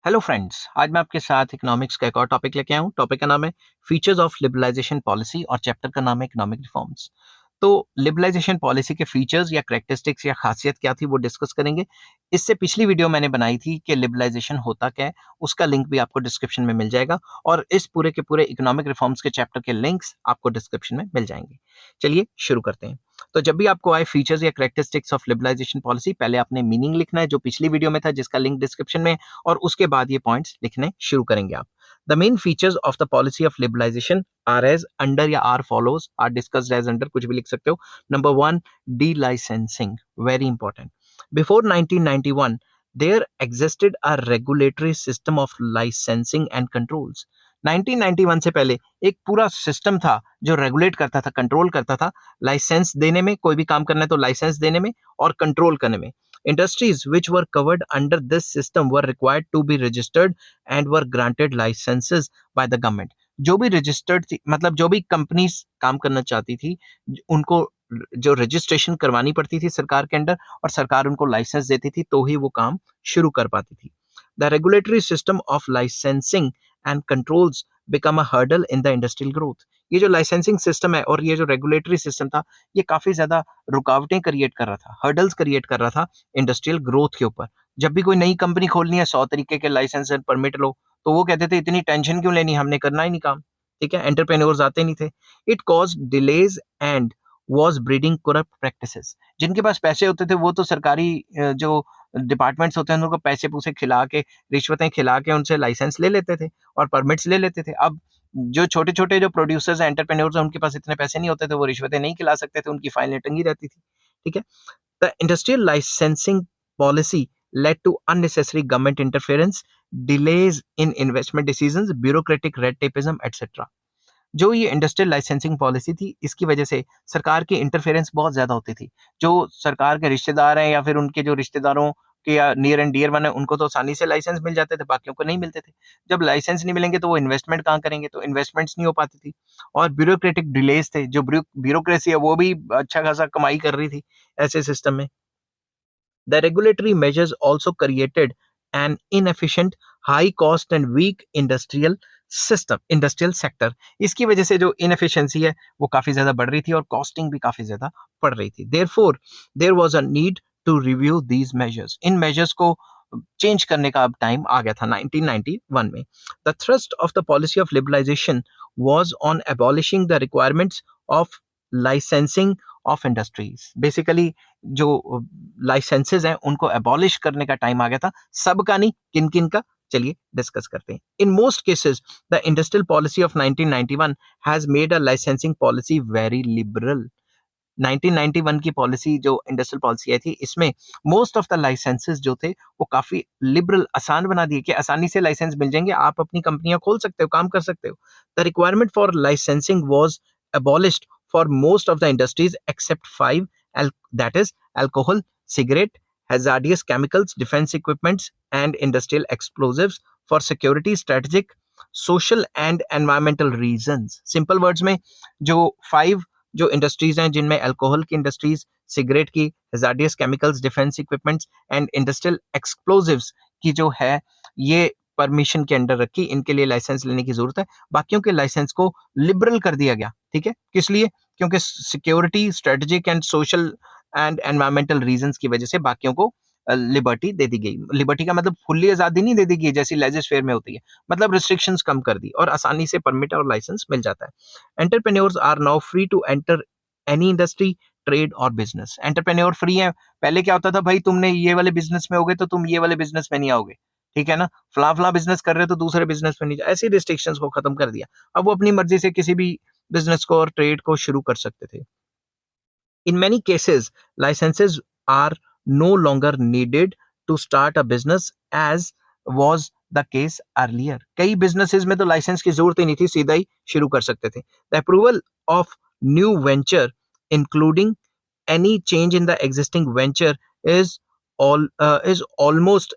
Hello friends, आज मैं आपके साथ इकोनॉमिक्स का एक और टॉपिक लेके आया हूँ। टॉपिक का नाम है फीचर्स ऑफ लिबरलाइजेशन पॉलिसी और चैप्टर का नाम है इकोनॉमिक रिफॉर्म्स। तो लिबरलाइजेशन पॉलिसी के फीचर्स या कैरेक्टरिस्टिक्स या खासियत क्या थी वो डिस्कस करेंगे। इससे पिछली वीडियो मैंने बनाई थी कि लिबरलाइजेशन होता क्या है, उसका लिंक भी आपको डिस्क्रिप्शन में मिल जाएगा और इस पूरे के पूरे इकोनॉमिक रिफॉर्म्स के चैप्टर के लिंक्स आपको डिस्क्रिप्शन में मिल जाएंगे। चलिए शुरू करते हैं। तो जब भी आपको आए फीचर्स या कैरेक्टरिस्टिक्स ऑफ लिबरलाइजेशन पॉलिसी, पहले आपने मीनिंग लिखना है जो पिछली वीडियो में था, जिसका लिंक डिस्क्रिप्शन में, और उसके बाद ये पॉइंट्स लिखने शुरू करेंगे आप। The main features of the policy of liberalisation are as under या are follows, are discussed as under, कुछ भी लिख सकते हो। Number one, delicensing, very important. Before 1991 there existed a regulatory system of licensing and controls. 1991 से पहले एक पूरा सिस्टम था जो रेगुलेट करता था, कंट्रोल करता था, लाइसेंस देने में, कोई भी काम करना है तो लाइसेंस देने में और कंट्रोल करने में। Industries which were covered under this system were required to be registered and were granted licenses by the government. जो भी रजिस्टर्ड थी, मतलब जो भी कंपनीज काम करना चाहती थी, उनको जो रजिस्ट्रेशन करवानी पड़ती थी सरकार के अंडर, और सरकार उनको लाइसेंस देती थी तो ही वो काम शुरू कर पाती थी। The regulatory system of licensing and controls become a hurdle in the industrial growth. ये जो लाइसेंसिंग सिस्टम है और ये जो रेगुलेटरी सिस्टम था, ये काफी ज्यादा रुकावटें क्रिएट कर रहा था, हर्डल्स क्रिएट कर रहा था इंडस्ट्रियल ग्रोथ के ऊपर। जब भी कोई नई कंपनी खोलनी है, 100 तरीके के लाइसेंस एंड परमिट लो, तो वो कहते थे इतनी टेंशन क्यों लेनी, हमने करना ही नहीं काम। ठीक है, एंटरप्रेन्योर्स आते नहीं थे। It cause delays and was breeding corrupt practices. जिनके पास पैसे होते थे वो तो सरकारी जो डिपार्टमेंट्स होते हैं उनको पैसे पूसे खिला के, रिश्वतें खिला के उनसे लाइसेंस ले लेते थे और परमिट्स ले लेते थे। अब जो छोटे छोटे जो प्रोड्यूसर्स हैं, एंटरप्रेन्योर्स हैं, उनके पास इतने पैसे नहीं होते थे, वो रिश्वतें नहीं खिला सकते थे, उनकी फाइलें टंगी रहती थी। ठीक है, the industrial licensing policy led to unnecessary government interference, delays in investment decisions, bureaucratic red tapeism, etc. जो ये इंडस्ट्रियल लाइसेंसिंग पॉलिसी थी, इसकी वजह से सरकार की इंटरफेरेंस बहुत ज्यादा होती थी। जो सरकार के रिश्तेदार हैं या फिर उनके जो रिश्तेदारों के या नियर एंड डियर वन है, उनको तो आसानी से लाइसेंस मिल जाते थे, बाकियों को नहीं मिलते थे। जब लाइसेंस नहीं मिलेंगे तो वो इन्वेस्टमेंट कहाँ करेंगे, तो इन्वेस्टमेंट्स नहीं हो पाती थी। और ब्यूरोक्रेटिक डिलेज थे, जो ब्यूरोक्रेसी है वो भी अच्छा खासा कमाई कर रही थी ऐसे सिस्टम में। The regulatory measures also created an inefficient, high cost and weak industrial sector. इसकी वजह से जो inefficiency है वो काफी ज्यादा बढ़ रही थी और costing भी काफी ज्यादा पड़ रही थी। Therefore, there was a need to review these measures. In measures को चेंज करने का अब टाइम आ गया था 1991 में। The thrust of the policy of liberalization was on abolishing the requirements of licensing of industries. Basically जो लाइसेंसेज हैं उनको एबॉलिश करने का टाइम आ गया था। सबका नहीं, किन किन का, चलिए डिस्कस करते हैं। In most cases the industrial policy of 1991 has made a licensing policy very liberal. 1991 की पॉलिसी जो इंडस्ट्रियल पॉलिसी आई थी, इसमें मोस्ट ऑफ द लाइसेंसेस जो थे वो काफी लिबरल, आसान बना दिए कि आसानी से लाइसेंस मिल जाएंगे, आप अपनी कंपनियां खोल सकते हो, काम कर सकते हो। The requirement for licensing was abolished for most of the industries except five, that is alcohol, cigarette, hazardous chemicals, defense equipments and industrial explosives for security, strategic, social and environmental reasons. Simple words में जो 5 जो industries हैं, जिनमें alcohol की industries, cigarette की, hazardous chemicals, defence equipments and industrial explosives की जो है, ये परमिशन के अंडर रखी, इनके लिए लाइसेंस लेने की जरूरत है। बाकियों के लाइसेंस को लिबरल कर दिया गया। ठीक है, किस लिए? क्योंकि security, strategic and social and environmental reasons की वजह से बाकियों को लिबर्टी दे दी गई। लिबर्टी का मतलब फुल्ली आजादी नहीं दे दी गई जैसी लेजिस फेयर में होती है, मतलब रिस्ट्रिक्शंस कम कर दी और आसानी से परमिट और लाइसेंस मिल जाता है। Entrepreneurs are now free to enter any industry, trade और बिजनेस। एंटरप्रेन्योर फ्री है। पहले क्या होता था भाई, तुमने ये वाले बिजनेस में होगे तो तुम ये वाले बिजनेस में नहीं आओगे, ठीक है ना, फला बिजनेस कर रहे हो तो दूसरे बिजनेस में नहीं, ऐसी रिस्ट्रिक्शंस को खत्म कर दिया। अब वो अपनी मर्जी से किसी भी बिजनेस को और ट्रेड को शुरू कर सकते थे। In many cases, licenses are no longer needed to start a business as was the case earlier. कई businesses में तो लाइसेंस की जरूरत ही नहीं थी, सीधा ही शुरू कर सकते थे। The approval of new venture, including any change in the existing venture, is almost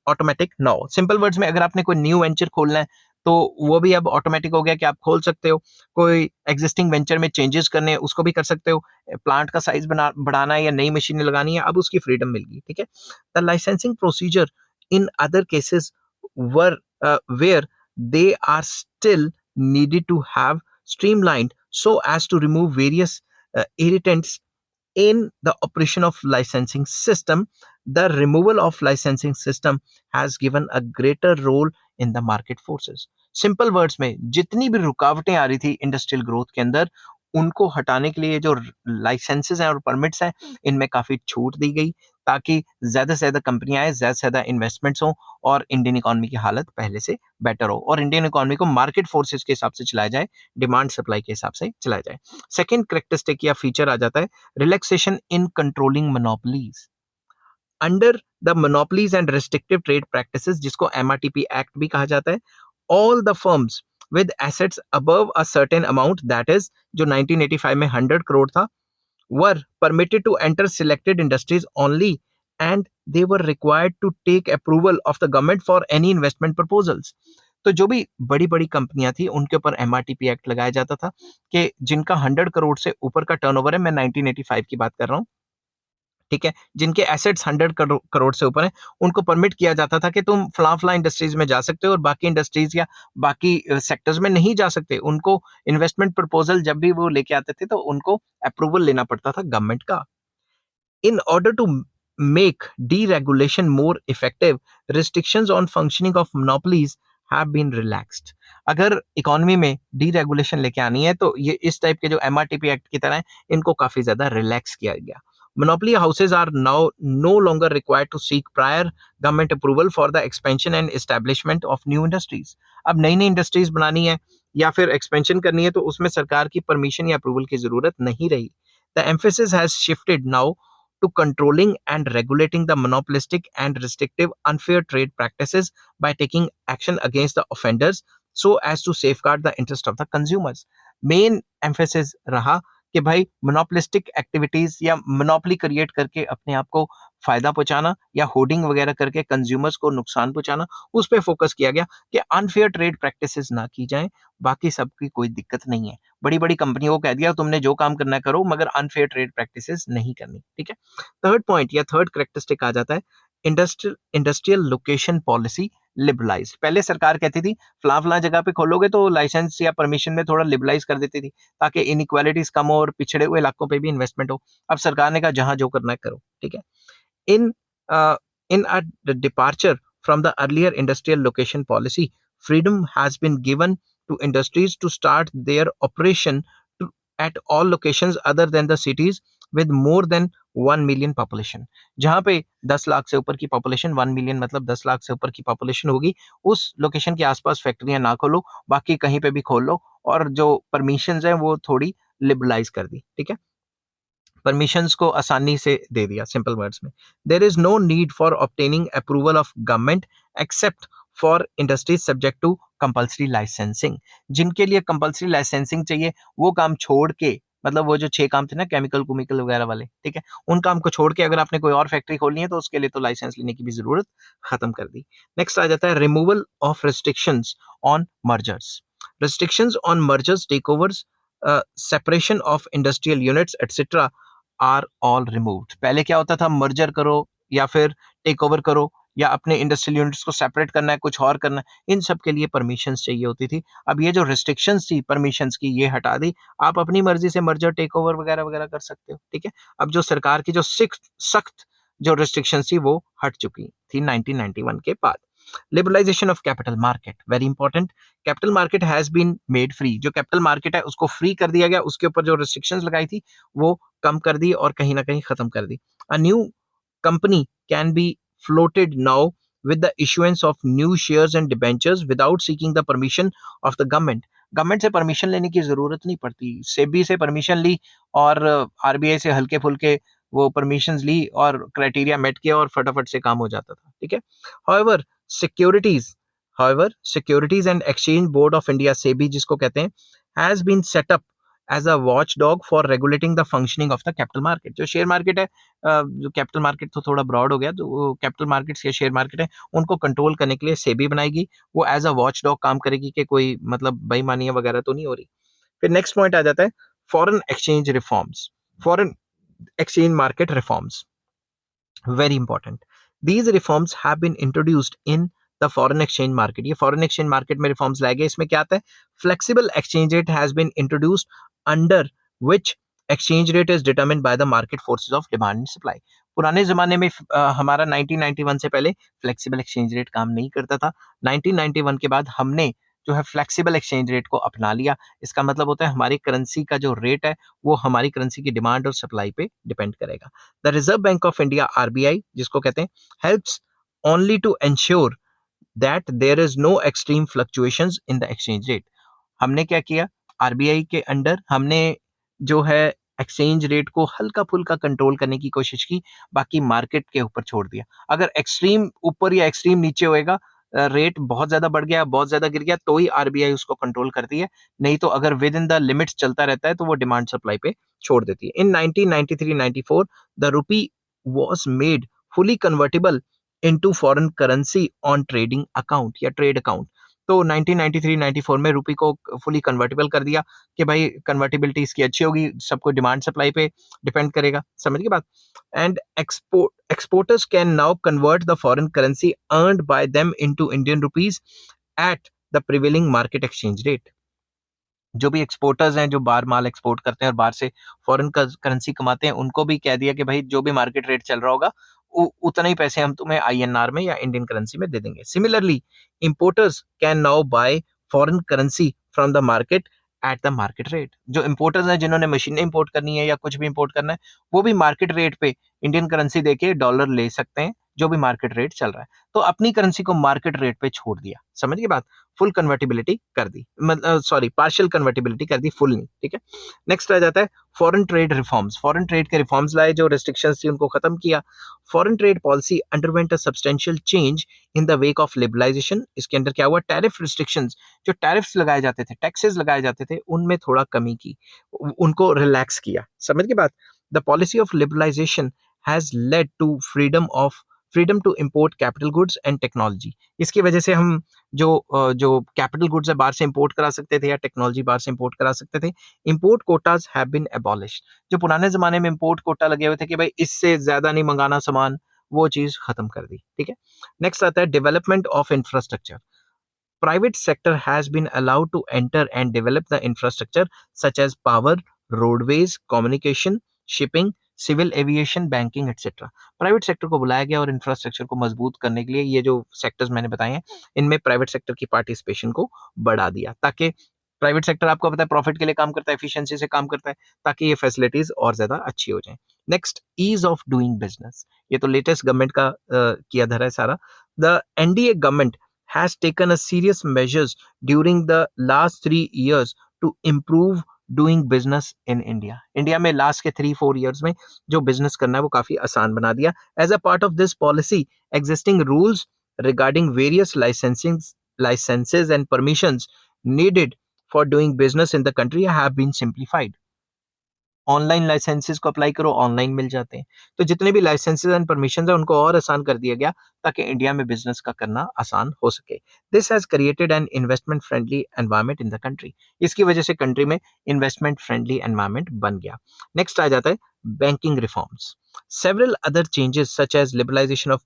automatic now. Simple words में अगर आपने कोई न्यू वेंचर खोलना है तो वो भी अब ऑटोमेटिक हो गया कि आप खोल सकते हो। कोई एग्जिस्टिंग वेंचर में चेंजेस करने हैं उसको भी कर सकते हो। प्लांट का साइज बढ़ाना है या नई मशीनें लगानी है, अब उसकी फ्रीडम मिल गई। ठीक है, the licensing procedure in other cases where they are still needed to have streamlined so as to remove various irritants in the operation of licensing system. The removal of licensing system has given a greater role in the market forces. Simple words में जितनी भी रुकावटें आ रही थी industrial growth के अंदर, उनको हटाने के लिए जो लाइसेंसेस हैं और परमिट्स हैं, इनमें काफी छूट दी गई ताकि ज्यादा से ज्यादा कंपनियां आए, ज्यादा से ज्यादा इन्वेस्टमेंट्स हो और इंडियन इकोनॉमी की हालत पहले से बेटर हो और इंडियन इकोनॉमी को मार्केट फोर्सेस के हिसाब से चलाया जाए, डिमांड सप्लाई के हिसाब से चलाया जाए. सेकेंड करेक्टरिस्टिक या फीचर आ जाता है relaxation in controlling monopolies. Under the monopolies and restrictive trade practices, जिसको MRTP Act भी कहा जाता है, all the firms with assets above a certain amount, that is जो 1985 में 100 करोड़ था, were permitted to enter selected industries only and they were required to take approval of the government for any investment proposals. तो जो भी बड़ी बड़ी कंपनियां थी उनके ऊपर MRTP एक्ट लगाया जाता था कि जिनका 100 करोड़ से ऊपर का टर्नओवर है, मैं 1985 की बात कर रहा हूं, ठीक है, जिनके एसेट्स 100 करोड़ से ऊपर हैं, उनको परमिट किया जाता था कि तुम फला इंडस्ट्रीज में जा सकते हो और बाकी इंडस्ट्रीज या बाकी सेक्टर्स में नहीं जा सकते. उनको इन्वेस्टमेंट प्रपोजल जब भी वो लेके आते थे तो उनको अप्रूवल लेना पड़ता था गवर्नमेंट का. In order to make deregulation more effective, restrictions on functioning of monopolies have been relaxed. अगर इकोनॉमी में डीरेगुलेशन लेके आनी है तो ये इस टाइप के जो MRTP एक्ट की तरह है, इनको काफी ज्यादा रिलैक्स किया गया. Monopoly houses are now no longer required to seek prior government approval for the expansion and establishment of new industries. अब नई नई इंडस्ट्रीज बनानी है या फिर एक्सपेंशन करनी है तो उसमें सरकार की परमिशन या अप्रूवल की जरूरत नहीं रही. The emphasis has shifted now to controlling and regulating the monopolistic and restrictive unfair trade practices by taking action against the offenders so as to safeguard the interest of the consumers. Main emphasis रहा कि भाई monopolistic activities या monopoly create करके अपने आप को फायदा पहुंचाना या होर्डिंग वगैरह करके कंज्यूमर्स को नुकसान पहुंचाना, उस पर फोकस किया गया कि अनफेयर ट्रेड प्रैक्टिसेस ना की जाएं, बाकी सबकी कोई दिक्कत नहीं है. बड़ी बड़ी कंपनियों को कह दिया तुमने जो काम करना है करो मगर अनफेयर ट्रेड प्रैक्टिसेस नहीं करनी. ठीक है. थर्ड पॉइंट या थर्ड करेक्टरिस्टिक आ जाता है इंडस्ट्रियल लोकेशन पॉलिसी लिबरलाइज. पहले सरकार कहती थी फला जगह पे खोलोगे तो लाइसेंस या परमिशन में थोड़ा लिबरलाइज कर देती थी ताकि इनइक्वालिटीज कम हो और पिछड़े हुए इलाकों पे भी इन्वेस्टमेंट हो. अब सरकार ने कहा जहां जो करना है करो. ठीक है. In a departure from the earlier industrial location policy, freedom has been given to industries to start their operation at all locations other than the cities with more than 1 million population. जहां पे 10 लाख से ऊपर की population, 1 million मतलब 10 लाख से ऊपर की population होगी, उस लोकेशन के आसपास फैक्ट्रियां ना खोलो, बाकी कहीं पे भी खोल लो. और जो परमिशंस हैं वो थोड़ी लिबरलाइज कर दी. ठीक है. परमिशंस को आसानी से दे दिया. सिंपल वर्ड्स में there is no need for obtaining approval of government except for industries subject to compulsory licensing. जिनके लिए कंपल्सरी लाइसेंसिंग चाहिए वो काम छोड़ के, मतलब वो जो 6 काम थे ना केमिकल कुमिकल वगैरह वाले, ठीक है, उन काम को छोड़ के अगर आपने कोई और फैक्ट्री खोलनी है तो उसके लिए तो लाइसेंस लेने की भी जरूरत खत्म कर दी. नेक्स्ट आ जाता है removal of restrictions on mergers. Restrictions on mergers, takeovers, separation of industrial units etcetera are all removed. पहले क्या होता था, मर्जर करो या फिर टेक ओवर करो या अपने इंडस्ट्रियल यूनिट्स को सेपरेट करना है, कुछ और करना है, इन सब के लिए परमिशंस चाहिए होती थी. अब ये जो रिस्ट्रिक्शंस थी परमिशंस की, ये हटा दी. आप अपनी मर्जी से मर्जर, टेक ओवर वगैरह वगैरह कर सकते हो. ठीक है. अब जो सरकार की जो सख्त जो रिस्ट्रिक्शंस थी वो हट चुकी थी 1991 के बाद. Liberalisation of capital market, very important. Capital market has been made free. जो कैपिटल मार्केट है उसको फ्री कर दिया गया, उसके ऊपर जो रिस्ट्रिक्शंस लगाई थी वो कम कर दी और कहीं ना कहीं खत्म कर दी. A new company can be floated now with the issuance of new shares and debentures without seeking the permission of the government. Government से परमिशन लेने की जरूरत नहीं पड़ती. सेबी से परमिशन ली और आरबीआई से हल्के फुल्के वो परमिशंस ली और क्राइटेरिया मेट किया और फटाफट से काम हो जाता था. ठीक है. However, Securities and Exchange Board of India, SEBI जिसको कहते हैं, has been set up as a watchdog for regulating the functioning of the capital market. जो शेयर मार्केट है, जो कैपिटल मार्केट तो थोड़ा ब्रॉड हो गया, जो कैपिटल मार्केट्स या शेयर मार्केट है उनको कंट्रोल करने के लिए सेबी बनाएगी. वो एज अ वॉचडॉग काम करेगी कि कोई मतलब बेईमानियां वगैरह तो नहीं हो रही. फिर नेक्स्ट पॉइंट आ जाता है foreign exchange reforms, foreign exchange market reforms. Very important. These reforms have been introduced in the foreign exchange market, ये फॉरेन एक्सचेंज मार्केट में रिफॉर्म्स लाए गए। इसमें क्या आता है, flexible exchange rate has been introduced under which exchange rate is determined by the market forces of demand and supply. पुराने जमाने में हमारा 1991 से पहले फ्लेक्सिबल एक्सचेंज रेट काम नहीं करता था। 1991 के बाद हमने जो है फ्लेक्सिबल एक्सचेंज रेट को अपना लिया। इसका मतलब होता है हमारी करेंसी का जो रेट है वो हमारी करेंसी की डिमांड और सप्लाई पे डिपेंड करेगा। The reserve bank of India RBI जिसको कहते हैं helps only to ensure that there is no extreme fluctuations in the exchange rate. हमने क्या किया, आरबीआई के अंडर हमने जो है एक्सचेंज रेट को हल्का फुल्का कंट्रोल करने की कोशिश की, बाकी मार्केट के ऊपर छोड़ दिया। अगर एक्सट्रीम ऊपर या एक्सट्रीम नीचे होएगा, रेट बहुत ज्यादा बढ़ गया, बहुत ज्यादा गिर गया, तो ही आरबीआई उसको कंट्रोल करती है। नहीं तो अगर विद इन द लिमिट्स चलता रहता है तो वो डिमांड सप्लाई पे छोड़ देती है। इन 1993-94 the rupee was made fully convertible into foreign currency on trading account या ट्रेड अकाउंट। तो 1993-94 में रुपी को फुली कन्वर्टेबल कर दिया कि भाई कन्वर्टेबिलिटी इसकी अच्छी होगी, सबको डिमांड सप्लाई पे डिपेंड करेगा। समझ गए बात। And exporters can now convert the foreign currency earned by them into Indian rupees at the prevailing market exchange rate। जो भी एक्सपोर्टर्स हैं, जो बाहर माल एक्सपोर्ट करते हैं और बाहर से फॉरेन करेंसी कमाते हैं, उनको भी कह दिया कि भाई जो भी मार्केट रेट चल रहा होगा उतना ही पैसे हम तुम्हें आईएनआर में या इंडियन करेंसी में दे देंगे। Similarly importers can now bye foreign currency from the market at the market rate. जो इंपोर्टर्स हैं, जिन्होंने मशीनें इंपोर्ट करनी है या कुछ भी इंपोर्ट करना है, वो भी मार्केट रेट पे इंडियन करेंसी देके डॉलर ले सकते हैं, जो भी मार्केट रेट चल रहा है। तो अपनी करेंसी को मार्केट रेट पे छोड़ दिया। समझ गए बात। फुल कन्वर्टिबिलिटी कर दी, मतलब सॉरी पार्शियल कन्वर्टिबिलिटी कर दी, फुल नहीं। ठीक है। नेक्स्ट आ जाता है foreign trade reforms. Foreign trade के रिफॉर्म्स लाए, जो रेस्ट्रिक्शंस थी उनको खत्म किया। Foreign trade policy underwent a substantial change in the wake of liberalisation. इसके अंदर क्या हुआ, टैरिफ रिस्ट्रिक्शंस, जो टैरिफ्स लगाए जाते थे, टैक्सेस लगाए जाते थे, उनमें थोड़ा कमी की, उनको रिलैक्स किया। समझ गए बात। The policy of liberalisation has led to freedom to import capital goods and technology. इसकी वजह से हम जो कैपिटल गुड्स है बाहर से इंपोर्ट करा सकते थे या टेक्नोलॉजी बाहर से इंपोर्ट करा सकते थे। Import quotas have been abolished. जो पुराने जमाने में इंपोर्ट कोटा लगे हुए थे कि भाई इससे ज्यादा नहीं मंगाना सामान, वो चीज खत्म कर दी। ठीक है। नेक्स्ट आता है development of infrastructure. Private sector has been allowed to enter and develop the infrastructure such as power, roadways, communication, shipping, civil aviation, banking etcetera. Private sector को बुलाया गया और इंफ्रास्ट्रक्चर को मजबूत करने के लिए ये जो सेक्टर्स मैंने बताए हैं, इनमें प्राइवेट सेक्टर की पार्टिसिपेशन को बढ़ा दिया, ताकि प्राइवेट सेक्टर आपको पता है प्रॉफिट के लिए काम करता है, एफिशिएंसी से काम करता है, ताकि ये फैसिलिटीज और ज्यादा अच्छी हो जाए। Next, ease of doing business. ये तो लेटेस्ट गवर्नमेंट का किया धरा है सारा। The NDA government has taken a serious measures during the last 3 years to improve doing business in India। India में लास्ट के 3-4 years में जो बिजनेस करना है वो काफी आसान बना दिया। As a part of this policy, existing rules regarding various licenses and permissions needed for doing business in the country have been simplified। Online licences को अप्लाई करो, ऑनलाइन मिल जाते हैं। तो जितने भी लाइसेंसेस एंड परमिशन है उनको और आसान कर दिया गया ताकि इंडिया में बिजनेस का करना आसान हो सके। This has created an investment friendly environment in the country. इसकी वजह से कंट्री में इन्वेस्टमेंट फ्रेंडली एनवायरनमेंट बन गया। नेक्स्ट आ जाता है banking reforms. Several other changes such as liberalisation of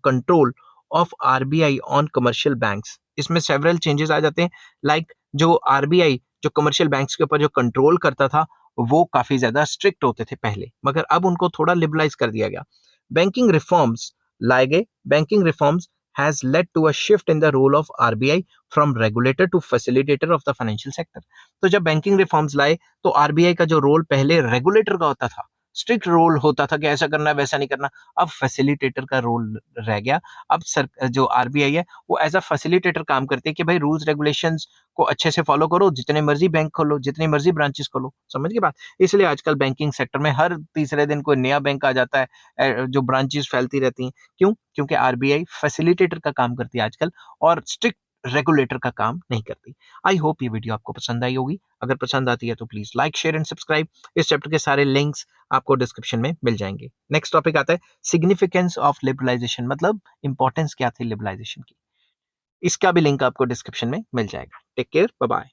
control of RBI on commercial banks. इसमें सेवरल चेंजेस आ जाते हैं, लाइक जो आरबीआई जो कमर्शियल बैंक्स के ऊपर जो कंट्रोल करता था वो काफी ज्यादा स्ट्रिक्ट होते थे पहले, मगर अब उनको थोड़ा लिबरलाइज कर दिया गया। बैंकिंग रिफॉर्म्स लाए गए। Banking reforms has led to a shift in the role of RBI from regulator to facilitator of the financial sector। तो जब बैंकिंग रिफॉर्म्स लाए तो आरबीआई का जो रोल पहले रेगुलेटर का होता था, स्ट्रिक्ट रोल होता था कि ऐसा करना है वैसा नहीं करना, अब फैसिलिटेटर का रोल रह गया। अब जो आरबीआई है वो एज अ फैसिलिटेटर काम करती है कि भाई रूल्स रेगुलेशंस को अच्छे से फॉलो करो, जितने मर्जी बैंक खोलो, जितनी मर्जी ब्रांचेस खोलो। समझ गए बात। इसलिए आजकल बैंकिंग सेक्टर में हर तीसरे दिन कोई नया बैंक आ जाता है, जो ब्रांचेस फैलती रहती हैं। क्यों? क्योंकि आरबीआई फैसिलिटेटर का काम करती है आजकल और स्ट्रिक्ट रेगुलेटर का काम नहीं करती। आई होप ये वीडियो आपको पसंद आई होगी। अगर पसंद आती है तो please like, share and subscribe. इस चैप्टर के सारे लिंक्स आपको डिस्क्रिप्शन में मिल जाएंगे। नेक्स्ट टॉपिक आता है सिग्निफिकेंस ऑफ लिबरलाइजेशन, मतलब इंपॉर्टेंस क्या थी लिबरलाइजेशन की। इसका भी लिंक आपको डिस्क्रिप्शन में मिल जाएगा। Take care, bye bye.